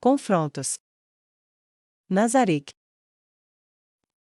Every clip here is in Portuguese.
Confrontos. Nazarick.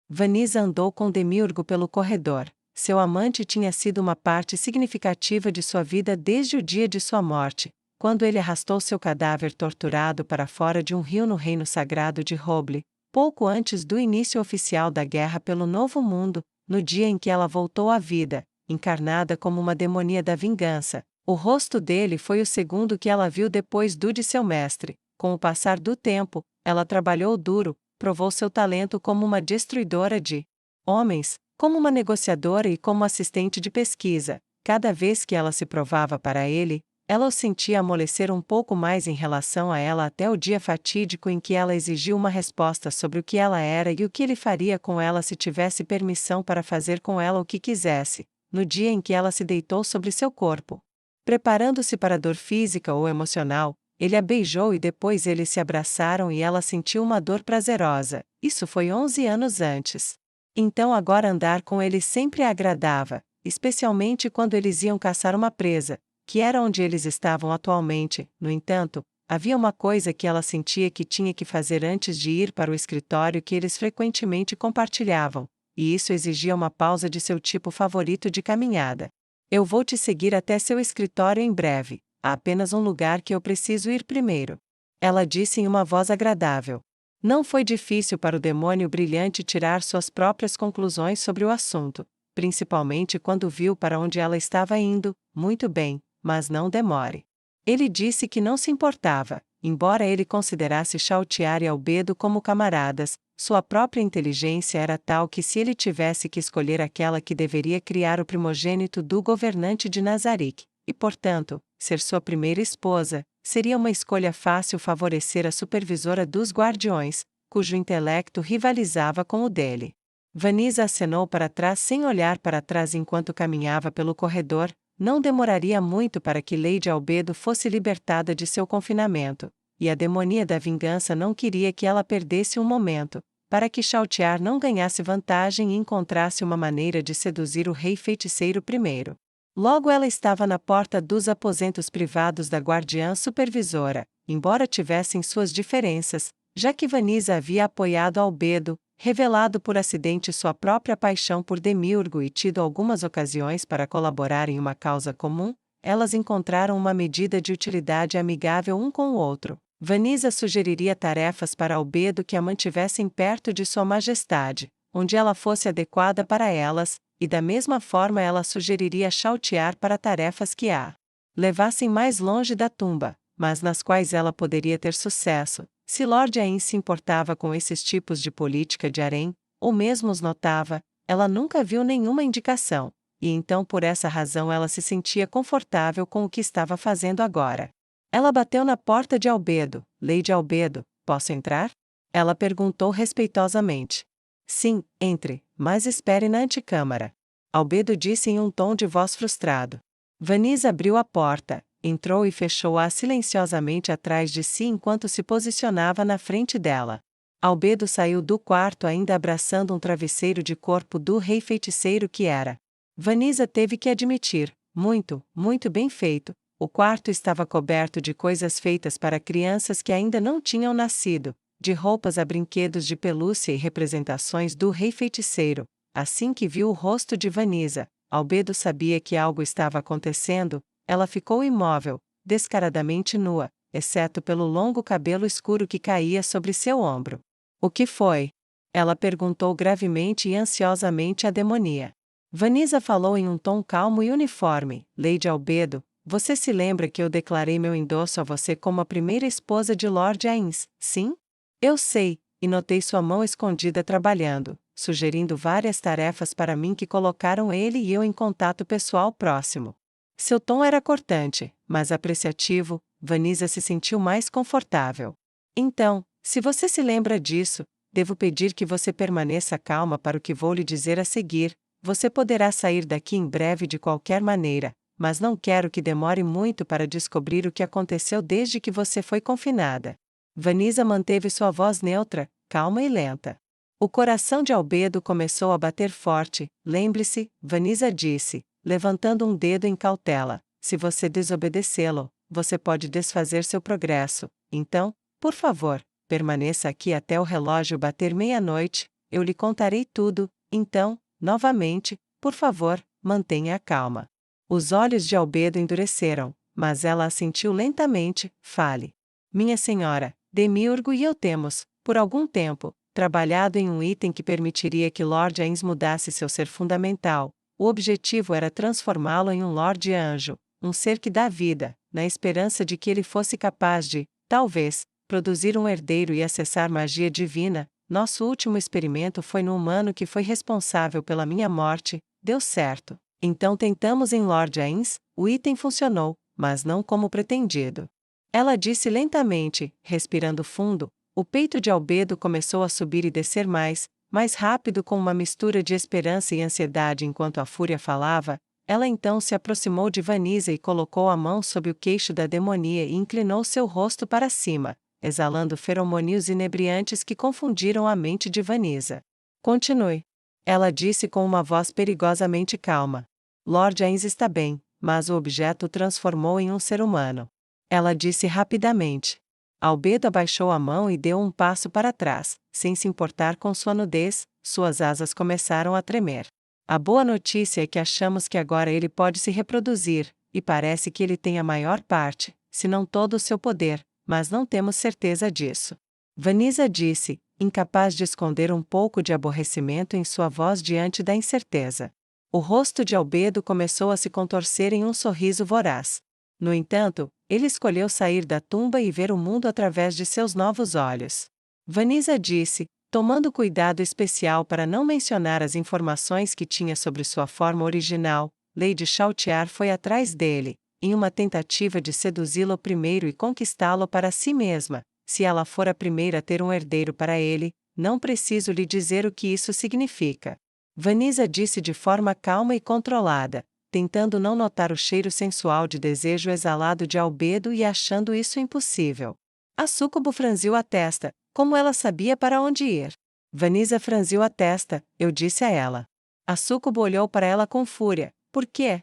Vanisa andou com Demiurgo pelo corredor. Seu amante tinha sido uma parte significativa de sua vida desde o dia de sua morte, quando ele arrastou seu cadáver torturado para fora de um rio no reino sagrado de Roble, pouco antes do início oficial da guerra pelo Novo Mundo, no dia em que ela voltou à vida, encarnada como uma demonia da vingança. O rosto dele foi o segundo que ela viu depois do de seu mestre. Com o passar do tempo, ela trabalhou duro, provou seu talento como uma destruidora de homens, como uma negociadora e como assistente de pesquisa. Cada vez que ela se provava para ele, ela o sentia amolecer um pouco mais em relação a ela até o dia fatídico em que ela exigiu uma resposta sobre o que ela era e o que ele faria com ela se tivesse permissão para fazer com ela o que quisesse, no dia em que ela se deitou sobre seu corpo. Preparando-se para a dor física ou emocional, ele a beijou e depois eles se abraçaram e ela sentiu uma dor prazerosa. Isso foi 11 anos antes. Então agora andar com ele sempre a agradava, especialmente quando eles iam caçar uma presa, que era onde eles estavam atualmente. No entanto, havia uma coisa que ela sentia que tinha que fazer antes de ir para o escritório que eles frequentemente compartilhavam, e isso exigia uma pausa de seu tipo favorito de caminhada. Eu vou te seguir até seu escritório em breve. Há apenas um lugar que eu preciso ir primeiro. Ela disse em uma voz agradável. Não foi difícil para o demônio brilhante tirar suas próprias conclusões sobre o assunto, principalmente quando viu para onde ela estava indo. Muito bem, mas não demore. Ele disse que não se importava, embora ele considerasse Chautiar e Albedo como camaradas, sua própria inteligência era tal que se ele tivesse que escolher aquela que deveria criar o primogênito do governante de Nazarick, e portanto, ser sua primeira esposa, seria uma escolha fácil favorecer a supervisora dos guardiões, cujo intelecto rivalizava com o dele. Vanisa acenou para trás sem olhar para trás enquanto caminhava pelo corredor. Não demoraria muito para que Lady Albedo fosse libertada de seu confinamento, e a demonia da vingança não queria que ela perdesse um momento, para que Chautiar não ganhasse vantagem e encontrasse uma maneira de seduzir o rei feiticeiro primeiro. Logo ela estava na porta dos aposentos privados da guardiã supervisora, embora tivessem suas diferenças, já que Vanisa havia apoiado Albedo, revelado por acidente sua própria paixão por Demiurgo e tido algumas ocasiões para colaborar em uma causa comum, elas encontraram uma medida de utilidade amigável um com o outro. Vanisa sugeriria tarefas para Albedo que a mantivessem perto de Sua Majestade, onde ela fosse adequada para elas, e da mesma forma ela sugeriria Chautiar para tarefas que a levassem mais longe da tumba, mas nas quais ela poderia ter sucesso. Se Lord Ain se importava com esses tipos de política de harém, ou mesmo os notava, ela nunca viu nenhuma indicação, e então por essa razão ela se sentia confortável com o que estava fazendo agora. Ela bateu na porta de Albedo. Lady Albedo, posso entrar? Ela perguntou respeitosamente. Sim, entre, mas espere na antecâmara. Albedo disse em um tom de voz frustrado. Vanisa abriu a porta, entrou e fechou-a silenciosamente atrás de si enquanto se posicionava na frente dela. Albedo saiu do quarto ainda abraçando um travesseiro de corpo do rei feiticeiro que era. Vanisa teve que admitir, muito, muito bem feito. O quarto estava coberto de coisas feitas para crianças que ainda não tinham nascido, de roupas a brinquedos de pelúcia e representações do rei feiticeiro. Assim que viu o rosto de Vanisa, Albedo sabia que algo estava acontecendo. Ela ficou imóvel, descaradamente nua, exceto pelo longo cabelo escuro que caía sobre seu ombro. O que foi? Ela perguntou gravemente e ansiosamente à demonia. Vanisa falou em um tom calmo e uniforme. Lady Albedo, você se lembra que eu declarei meu endosso a você como a primeira esposa de Lord Ains, sim? Eu sei, e notei sua mão escondida trabalhando, sugerindo várias tarefas para mim que colocaram ele e eu em contato pessoal próximo. Seu tom era cortante, mas apreciativo. Vanisa se sentiu mais confortável. Então, se você se lembra disso, devo pedir que você permaneça calma para o que vou lhe dizer a seguir. Você poderá sair daqui em breve de qualquer maneira, mas não quero que demore muito para descobrir o que aconteceu desde que você foi confinada. Vanisa manteve sua voz neutra, calma e lenta. O coração de Albedo começou a bater forte. Lembre-se, Vanisa disse, levantando um dedo em cautela, se você desobedecê-lo, você pode desfazer seu progresso. Então, Por favor, permaneça aqui até o relógio bater meia-noite, eu lhe contarei tudo, então, novamente, por favor, mantenha a calma. Os olhos de Albedo endureceram, mas ela assentiu lentamente, fale. Minha senhora, Demiurgo e eu temos, por algum tempo, trabalhado em um item que permitiria que Lord Ains mudasse seu ser fundamental. O objetivo era transformá-lo em um Lorde Anjo, um ser que dá vida, na esperança de que ele fosse capaz de, talvez, produzir um herdeiro e acessar magia divina. Nosso último experimento foi no humano que foi responsável pela minha morte. Deu certo. Então tentamos em Lord Ains, o item funcionou, mas não como pretendido. Ela disse lentamente, respirando fundo. O peito de Albedo começou a subir e descer mais rápido, com uma mistura de esperança e ansiedade enquanto a fúria falava. Ela então se aproximou de Vanisa e colocou a mão sob o queixo da demonia e inclinou seu rosto para cima, exalando feromônios inebriantes que confundiram a mente de Vanisa. Continue. Ela disse com uma voz perigosamente calma. Lord Ains está bem, mas o objeto o transformou em um ser humano. Ela disse rapidamente. Albedo abaixou a mão e deu um passo para trás, sem se importar com sua nudez. Suas asas começaram a tremer. A boa notícia é que achamos que agora ele pode se reproduzir, e parece que ele tem a maior parte, se não todo o seu poder, mas não temos certeza disso. Vanisa disse, incapaz de esconder um pouco de aborrecimento em sua voz diante da incerteza. O rosto de Albedo começou a se contorcer em um sorriso voraz. No entanto, ele escolheu sair da tumba e ver o mundo através de seus novos olhos. Vanisa disse, tomando cuidado especial para não mencionar as informações que tinha sobre sua forma original. Lady Chautiar foi atrás dele, em uma tentativa de seduzi-lo primeiro e conquistá-lo para si mesma. Se ela for a primeira a ter um herdeiro para ele, não preciso lhe dizer o que isso significa. Vanisa disse de forma calma e controlada, tentando não notar o cheiro sensual de desejo exalado de Albedo e achando isso impossível. A súcubo franziu a testa, como ela sabia para onde ir. Vanisa franziu a testa, eu disse a ela. A súcubo olhou para ela com fúria. Por quê?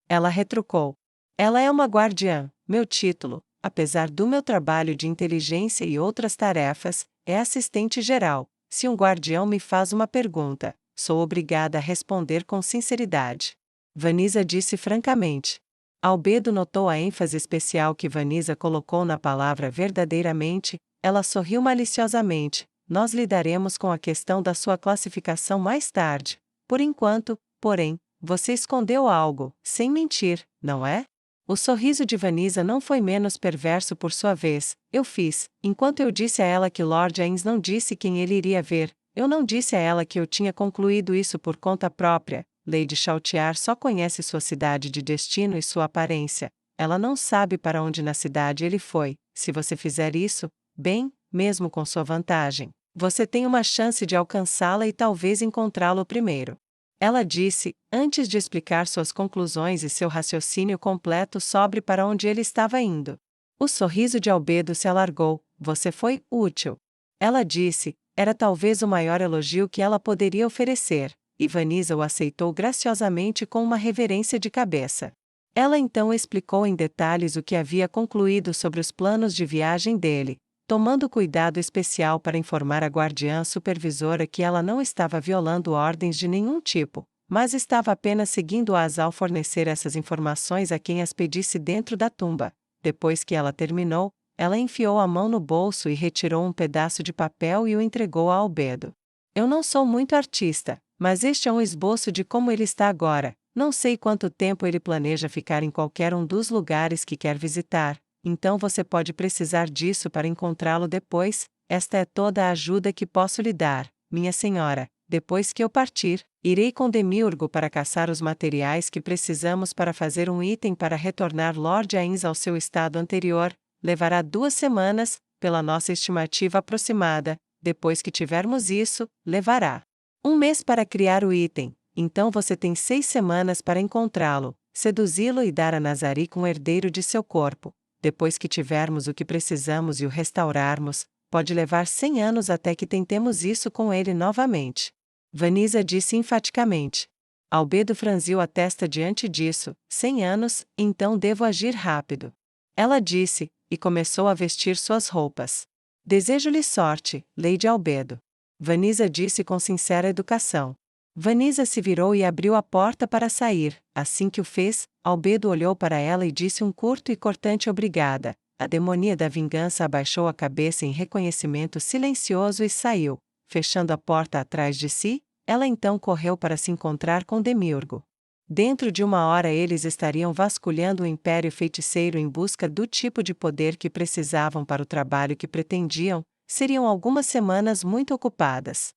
Ela retrucou. Ela é uma guardiã, meu título, apesar do meu trabalho de inteligência e outras tarefas, é assistente geral. Se um guardião me faz uma pergunta, sou obrigada a responder com sinceridade. Vanisa disse francamente. Albedo notou a ênfase especial que Vanisa colocou na palavra verdadeiramente. Ela sorriu maliciosamente. Nós lidaremos com a questão da sua classificação mais tarde. Por enquanto, porém, você escondeu algo, sem mentir, não é? O sorriso de Vanisa não foi menos perverso por sua vez. Eu fiz, enquanto eu disse a ela que Lord Ains não disse quem ele iria ver. Eu não disse a ela que eu tinha concluído isso por conta própria. Lady Chautiar só conhece sua cidade de destino e sua aparência. Ela não sabe para onde na cidade ele foi. Se você fizer isso, bem, mesmo com sua vantagem, você tem uma chance de alcançá-la e talvez encontrá-lo primeiro. Ela disse, antes de explicar suas conclusões e seu raciocínio completo sobre para onde ele estava indo. O sorriso de Albedo se alargou. Você foi útil. Ela disse, era talvez o maior elogio que ela poderia oferecer. E Vanisa o aceitou graciosamente com uma reverência de cabeça. Ela então explicou em detalhes o que havia concluído sobre os planos de viagem dele, tomando cuidado especial para informar a guardiã supervisora que ela não estava violando ordens de nenhum tipo, mas estava apenas seguindo-as ao fornecer essas informações a quem as pedisse dentro da tumba. Depois que ela terminou, ela enfiou a mão no bolso e retirou um pedaço de papel e o entregou a Albedo. Eu não sou muito artista, mas este é um esboço de como ele está agora. Não sei quanto tempo ele planeja ficar em qualquer um dos lugares que quer visitar, então você pode precisar disso para encontrá-lo depois. Esta é toda a ajuda que posso lhe dar, minha senhora. Depois que eu partir, irei com Demiurgo para caçar os materiais que precisamos para fazer um item para retornar Lord Ains ao seu estado anterior. Levará 2 semanas, pela nossa estimativa aproximada. Depois que tivermos isso, levará 1 mês para criar o item, então você tem 6 semanas para encontrá-lo, seduzi-lo e dar a Nazarick um herdeiro de seu corpo. Depois que tivermos o que precisamos e o restaurarmos, pode levar 100 anos até que tentemos isso com ele novamente. Vanisa disse enfaticamente. Albedo franziu a testa diante disso. 100 anos, então devo agir rápido. Ela disse, e começou a vestir suas roupas. Desejo-lhe sorte, Lady Albedo. Vanessa disse com sincera educação. Vanessa se virou e abriu a porta para sair. Assim que o fez, Albedo olhou para ela e disse um curto e cortante obrigada. A demonia da vingança abaixou a cabeça em reconhecimento silencioso e saiu. Fechando a porta atrás de si, ela então correu para se encontrar com Demiurgo. Dentro de 1 hora eles estariam vasculhando o Império Feiticeiro em busca do tipo de poder que precisavam para o trabalho que pretendiam. Seriam algumas semanas muito ocupadas.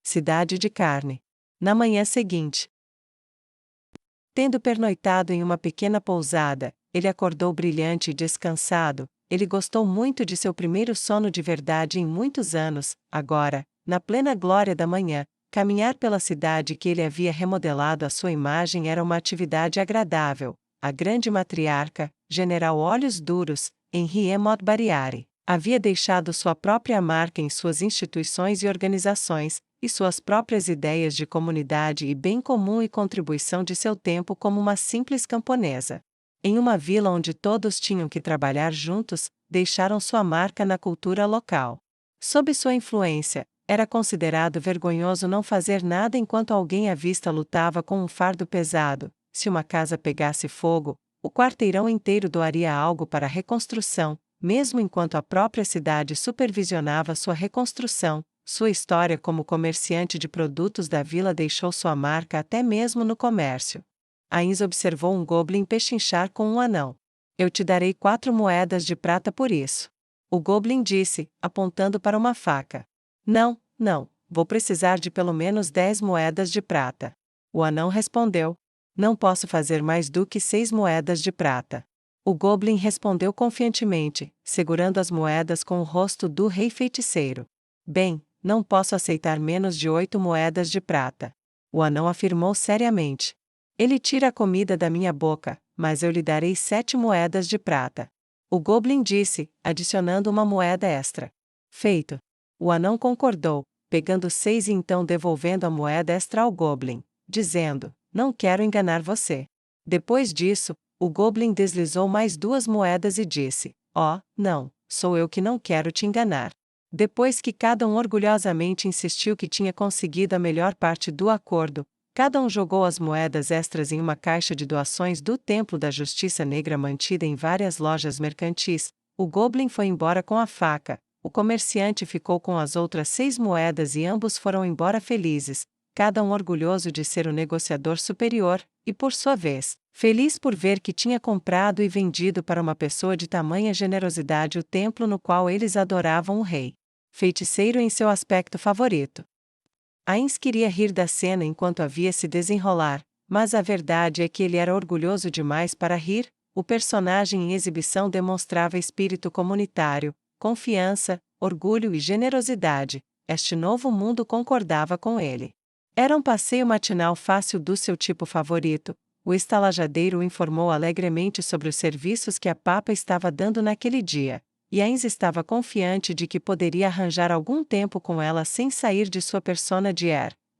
Cidade de Carne. Na manhã seguinte, tendo pernoitado em uma pequena pousada, ele acordou brilhante e descansado. Ele gostou muito de seu primeiro sono de verdade em muitos anos. Agora, na plena glória da manhã, caminhar pela cidade que ele havia remodelado à sua imagem era uma atividade agradável. A grande matriarca, General Olhos Duros, Henriette Bariari, havia deixado sua própria marca em suas instituições e organizações, e suas próprias ideias de comunidade e bem comum e contribuição de seu tempo como uma simples camponesa. Em uma vila onde todos tinham que trabalhar juntos, deixaram sua marca na cultura local. Sob sua influência, era considerado vergonhoso não fazer nada enquanto alguém à vista lutava com um fardo pesado. Se uma casa pegasse fogo, o quarteirão inteiro doaria algo para a reconstrução, mesmo enquanto a própria cidade supervisionava sua reconstrução. Sua história como comerciante de produtos da vila deixou sua marca até mesmo no comércio. Ainz observou um goblin pechinchar com um anão. Eu te darei 4 moedas de prata por isso. O goblin disse, apontando para uma faca. Não, não, vou precisar de pelo menos 10 moedas de prata. O anão respondeu. Não posso fazer mais do que 6 moedas de prata. O goblin respondeu confiantemente, segurando as moedas com o rosto do rei feiticeiro. Bem, não posso aceitar menos de 8 moedas de prata. O anão afirmou seriamente. Ele tira a comida da minha boca, mas eu lhe darei 7 moedas de prata. O goblin disse, adicionando uma moeda extra. Feito. O anão concordou, pegando 6 e então devolvendo a moeda extra ao goblin, dizendo, não quero enganar você. Depois disso, o goblin deslizou mais 2 moedas e disse, não, sou eu que não quero te enganar. Depois que cada um orgulhosamente insistiu que tinha conseguido a melhor parte do acordo, cada um jogou as moedas extras em uma caixa de doações do Templo da Justiça Negra mantida em várias lojas mercantis. O goblin foi embora com a faca, o comerciante ficou com as outras 6 moedas e ambos foram embora felizes, cada um orgulhoso de ser o negociador superior, e por sua vez, feliz por ver que tinha comprado e vendido para uma pessoa de tamanha generosidade o templo no qual eles adoravam o rei. Feiticeiro em seu aspecto favorito. Ainz queria rir da cena enquanto a via se desenrolar, mas a verdade é que ele era orgulhoso demais para rir. O personagem em exibição demonstrava espírito comunitário, confiança, orgulho e generosidade. Este novo mundo concordava com ele. Era um passeio matinal fácil do seu tipo favorito. O estalajadeiro informou alegremente sobre os serviços que a Papa estava dando naquele dia, e Ainz estava confiante de que poderia arranjar algum tempo com ela sem sair de sua persona de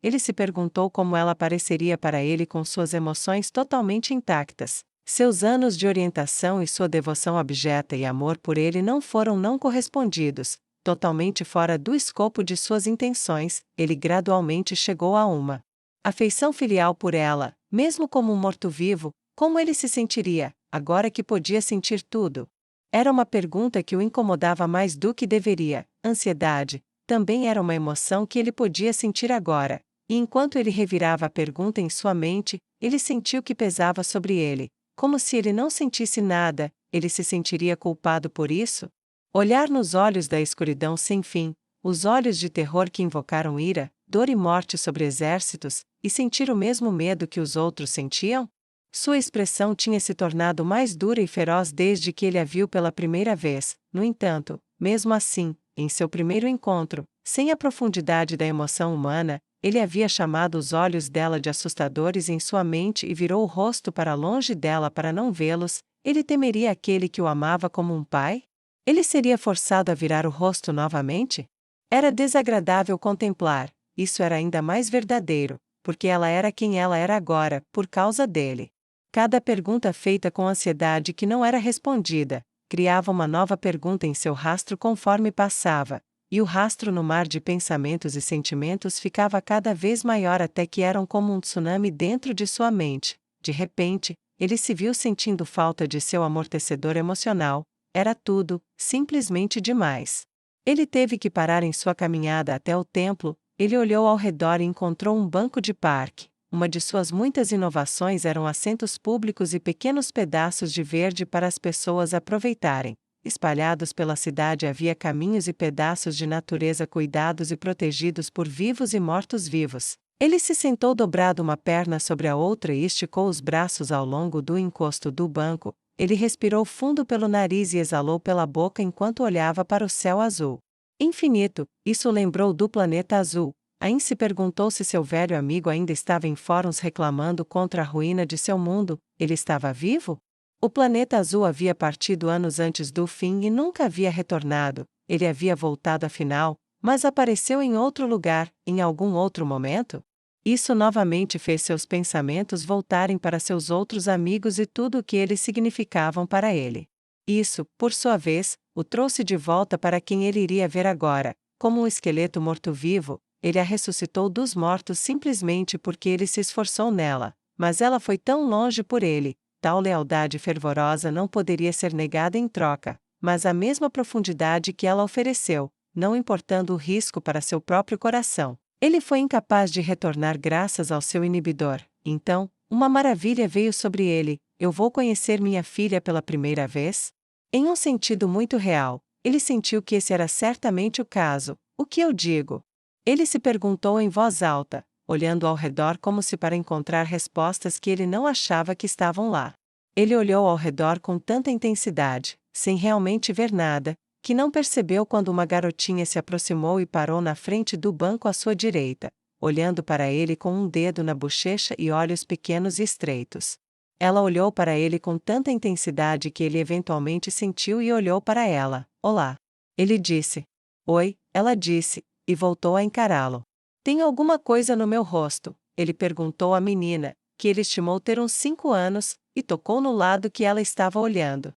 Ele se perguntou como ela pareceria para ele com suas emoções totalmente intactas. Seus anos de orientação e sua devoção abjeta e amor por ele não foram não correspondidos. Totalmente fora do escopo de suas intenções, ele gradualmente chegou a uma afeição filial por ela, mesmo como um morto-vivo. Como ele se sentiria, agora que podia sentir tudo? Era uma pergunta que o incomodava mais do que deveria. Ansiedade também era uma emoção que ele podia sentir agora, e enquanto ele revirava a pergunta em sua mente, ele sentiu que pesava sobre ele. Como se ele não sentisse nada, ele se sentiria culpado por isso? Olhar nos olhos da escuridão sem fim, os olhos de terror que invocaram ira, dor e morte sobre exércitos, e sentir o mesmo medo que os outros sentiam? Sua expressão tinha se tornado mais dura e feroz desde que ele a viu pela primeira vez. No entanto, mesmo assim, em seu primeiro encontro, sem a profundidade da emoção humana, ele havia chamado os olhos dela de assustadores em sua mente e virou o rosto para longe dela para não vê-los. Ele temeria aquele que o amava como um pai? Ele seria forçado a virar o rosto novamente? Era desagradável contemplar, isso era ainda mais verdadeiro, porque ela era quem ela era agora, por causa dele. Cada pergunta feita com ansiedade que não era respondida, criava uma nova pergunta em seu rastro conforme passava, e o rastro no mar de pensamentos e sentimentos ficava cada vez maior até que eram como um tsunami dentro de sua mente. De repente, ele se viu sentindo falta de seu amortecedor emocional. Era tudo, simplesmente demais. Ele teve que parar em sua caminhada até o templo. Ele olhou ao redor e encontrou um banco de parque. Uma de suas muitas inovações eram assentos públicos e pequenos pedaços de verde para as pessoas aproveitarem. Espalhados pela cidade havia caminhos e pedaços de natureza cuidados e protegidos por vivos e mortos-vivos. Ele se sentou dobrado uma perna sobre a outra e esticou os braços ao longo do encosto do banco. Ele respirou fundo pelo nariz e exalou pela boca enquanto olhava para o céu azul. Infinito, isso o lembrou do planeta azul. Ain se perguntou se seu velho amigo ainda estava em fóruns reclamando contra a ruína de seu mundo. Ele estava vivo? O planeta azul havia partido anos antes do fim e nunca havia retornado. Ele havia voltado afinal, mas apareceu em outro lugar, em algum outro momento? Isso novamente fez seus pensamentos voltarem para seus outros amigos e tudo o que eles significavam para ele. Isso, por sua vez, o trouxe de volta para quem ele iria ver agora. Como um esqueleto morto-vivo, ele a ressuscitou dos mortos simplesmente porque ele se esforçou nela, mas ela foi tão longe por ele. Tal lealdade fervorosa não poderia ser negada em troca, mas a mesma profundidade que ela ofereceu, não importando o risco para seu próprio coração. Ele foi incapaz de retornar graças ao seu inibidor. Então, uma maravilha veio sobre ele: eu vou conhecer minha filha pela primeira vez? Em um sentido muito real, ele sentiu que esse era certamente o caso. O que eu digo? Ele se perguntou em voz alta, olhando ao redor como se para encontrar respostas que ele não achava que estavam lá. Ele olhou ao redor com tanta intensidade, sem realmente ver nada, que não percebeu quando uma garotinha se aproximou e parou na frente do banco à sua direita, olhando para ele com um dedo na bochecha e olhos pequenos e estreitos. Ela olhou para ele com tanta intensidade que ele eventualmente sentiu e olhou para ela. Olá. Ele disse. Oi, ela disse, e voltou a encará-lo. Tem alguma coisa no meu rosto? Ele perguntou à menina, que ele estimou ter uns 5 anos, e tocou no lado que ela estava olhando.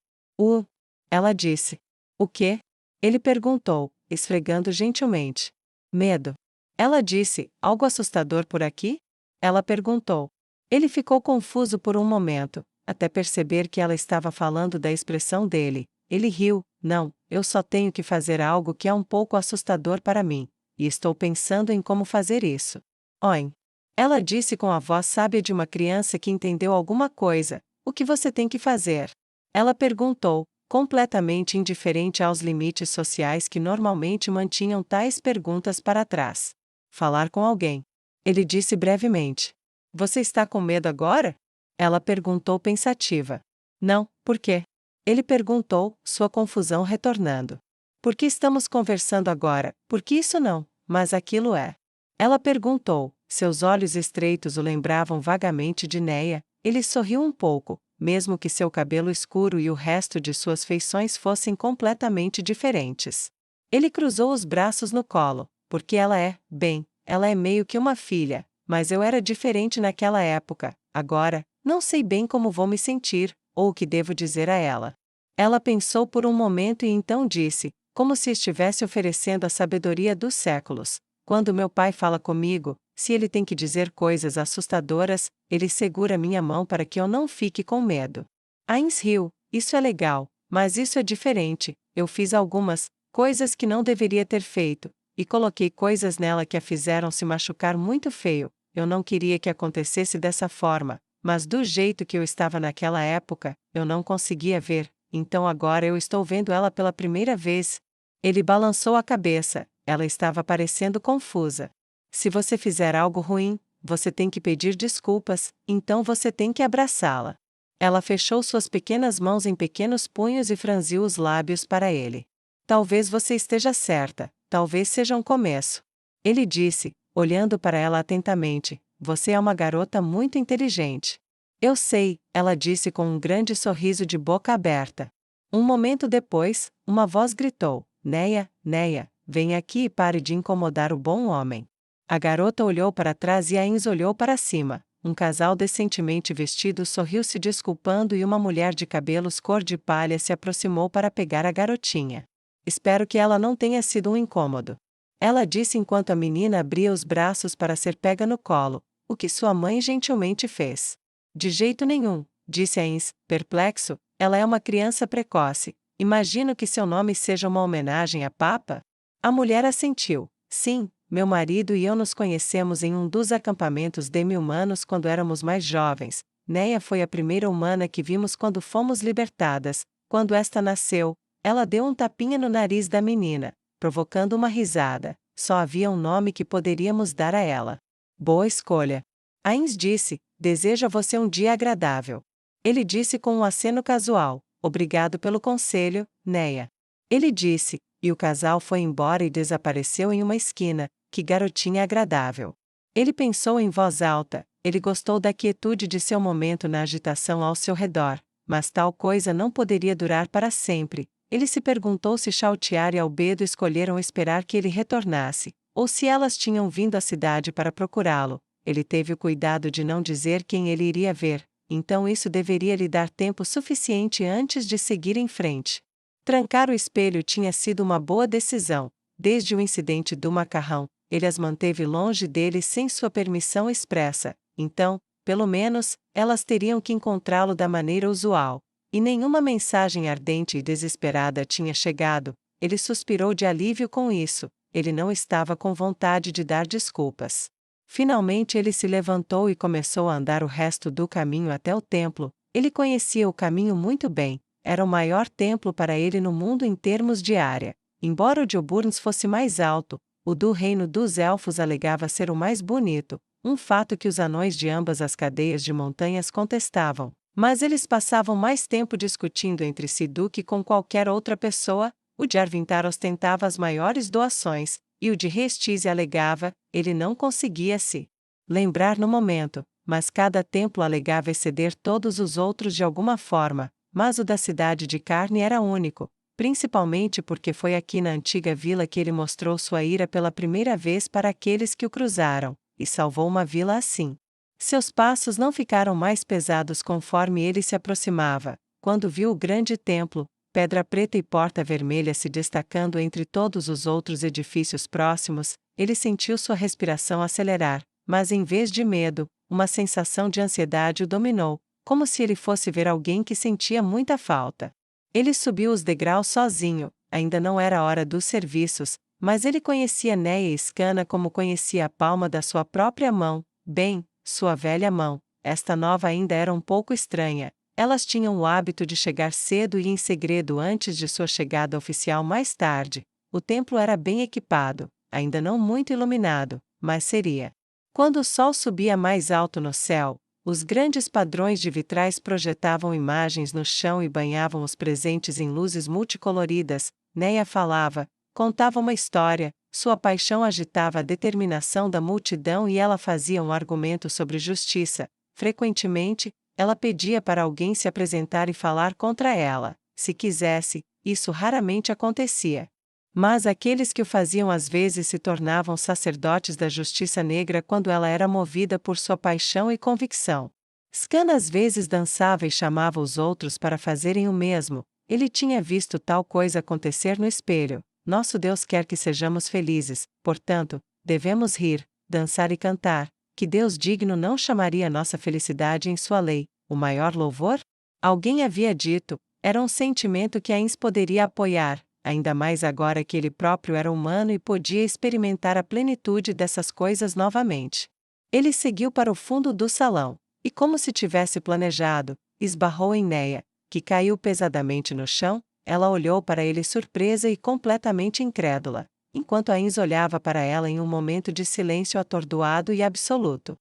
Ela disse. O quê? Ele perguntou, esfregando gentilmente. Medo. Ela disse, algo assustador por aqui? Ela perguntou. Ele ficou confuso por um momento, até perceber que ela estava falando da expressão dele. Ele riu. Não, eu só tenho que fazer algo que é um pouco assustador para mim, e estou pensando em como fazer isso. Oin. Ela disse com a voz sábia de uma criança que entendeu alguma coisa. O que você tem que fazer? Ela perguntou, completamente indiferente aos limites sociais que normalmente mantinham tais perguntas para trás. Falar com alguém. Ele disse brevemente. Você está com medo agora? Ela perguntou pensativa. Não, por quê? Ele perguntou, sua confusão retornando. Por que estamos conversando agora? Por que isso não, mas aquilo é? Ela perguntou, seus olhos estreitos o lembravam vagamente de Neia. Ele sorriu um pouco, mesmo que seu cabelo escuro e o resto de suas feições fossem completamente diferentes. Ele cruzou os braços no colo, porque ela é meio que uma filha, mas eu era diferente naquela época. Agora, não sei bem como vou me sentir, ou o que devo dizer a ela. Ela pensou por um momento e então disse, como se estivesse oferecendo a sabedoria dos séculos. Quando meu pai fala comigo, se ele tem que dizer coisas assustadoras, ele segura minha mão para que eu não fique com medo. Ains riu. Isso é legal, mas isso é diferente. Eu fiz algumas coisas que não deveria ter feito, e coloquei coisas nela que a fizeram se machucar muito feio. Eu não queria que acontecesse dessa forma, mas do jeito que eu estava naquela época, eu não conseguia ver, então agora eu estou vendo ela pela primeira vez. Ele balançou a cabeça, ela estava parecendo confusa. Se você fizer algo ruim, você tem que pedir desculpas, então você tem que abraçá-la. Ela fechou suas pequenas mãos em pequenos punhos e franziu os lábios para ele. Talvez você esteja certa, talvez seja um começo. Ele disse, olhando para ela atentamente, você é uma garota muito inteligente. Eu sei, ela disse com um grande sorriso de boca aberta. Um momento depois, uma voz gritou, Neia, Neia, venha aqui e pare de incomodar o bom homem. A garota olhou para trás e Ains olhou para cima. Um casal decentemente vestido sorriu se desculpando e uma mulher de cabelos cor de palha se aproximou para pegar a garotinha. Espero que ela não tenha sido um incômodo. Ela disse enquanto a menina abria os braços para ser pega no colo, o que sua mãe gentilmente fez. De jeito nenhum, disse Ains, perplexo, ela é uma criança precoce. Imagino que seu nome seja uma homenagem à Papa? A mulher assentiu. Sim, meu marido e eu nos conhecemos em um dos acampamentos demi-humanos quando éramos mais jovens. Neia foi a primeira humana que vimos quando fomos libertadas. Quando esta nasceu, ela deu um tapinha no nariz da menina, provocando uma risada. Só havia um nome que poderíamos dar a ela. Boa escolha. Ains disse, desejo a você um dia agradável. Ele disse com um aceno casual, obrigado pelo conselho, Neia. Ele disse, e o casal foi embora e desapareceu em uma esquina. Que garotinha agradável. Ele pensou em voz alta, ele gostou da quietude de seu momento na agitação ao seu redor, mas tal coisa não poderia durar para sempre. Ele se perguntou se Chautiar e Albedo escolheram esperar que ele retornasse, ou se elas tinham vindo à cidade para procurá-lo. Ele teve o cuidado de não dizer quem ele iria ver, então isso deveria lhe dar tempo suficiente antes de seguir em frente. Trancar o espelho tinha sido uma boa decisão. Desde o incidente do macarrão, ele as manteve longe dele sem sua permissão expressa, então, pelo menos, elas teriam que encontrá-lo da maneira usual. E nenhuma mensagem ardente e desesperada tinha chegado. Ele suspirou de alívio com isso, ele não estava com vontade de dar desculpas. Finalmente ele se levantou e começou a andar o resto do caminho até o templo. Ele conhecia o caminho muito bem, era o maior templo para ele no mundo em termos de área. Embora o de Oburns fosse mais alto, o do reino dos elfos alegava ser o mais bonito, um fato que os anões de ambas as cadeias de montanhas contestavam. Mas eles passavam mais tempo discutindo entre si do que com qualquer outra pessoa. O de Arvintar ostentava as maiores doações, e o de Restize alegava, ele não conseguia se lembrar no momento, mas cada templo alegava exceder todos os outros de alguma forma, mas o da cidade de carne era único, principalmente porque foi aqui na antiga vila que ele mostrou sua ira pela primeira vez para aqueles que o cruzaram, e salvou uma vila assim. Seus passos não ficaram mais pesados conforme ele se aproximava, quando viu o grande templo, pedra preta e porta vermelha se destacando entre todos os outros edifícios próximos, ele sentiu sua respiração acelerar, mas em vez de medo, uma sensação de ansiedade o dominou, como se ele fosse ver alguém que sentia muita falta. Ele subiu os degraus sozinho, ainda não era hora dos serviços, mas ele conhecia Neia e Scanna como conhecia a palma da sua própria mão, bem, sua velha mão. Esta nova ainda era um pouco estranha. Elas tinham o hábito de chegar cedo e em segredo antes de sua chegada oficial mais tarde. O templo era bem equipado, ainda não muito iluminado, mas seria. Quando o sol subia mais alto no céu, os grandes padrões de vitrais projetavam imagens no chão e banhavam os presentes em luzes multicoloridas. Neia falava, contava uma história, sua paixão agitava a determinação da multidão e ela fazia um argumento sobre justiça. Frequentemente, ela pedia para alguém se apresentar e falar contra ela. Se quisesse, isso raramente acontecia. Mas aqueles que o faziam às vezes se tornavam sacerdotes da justiça negra quando ela era movida por sua paixão e convicção. Scanna às vezes dançava e chamava os outros para fazerem o mesmo. Ele tinha visto tal coisa acontecer no espelho. Nosso Deus quer que sejamos felizes, portanto, devemos rir, dançar e cantar. Que Deus digno não chamaria nossa felicidade em sua lei, o maior louvor? Alguém havia dito, era um sentimento que Ains poderia apoiar, ainda mais agora que ele próprio era humano e podia experimentar a plenitude dessas coisas novamente. Ele seguiu para o fundo do salão, e como se tivesse planejado, esbarrou em Neia, que caiu pesadamente no chão. Ela olhou para ele surpresa e completamente incrédula, enquanto Ains olhava para ela em um momento de silêncio atordoado e absoluto.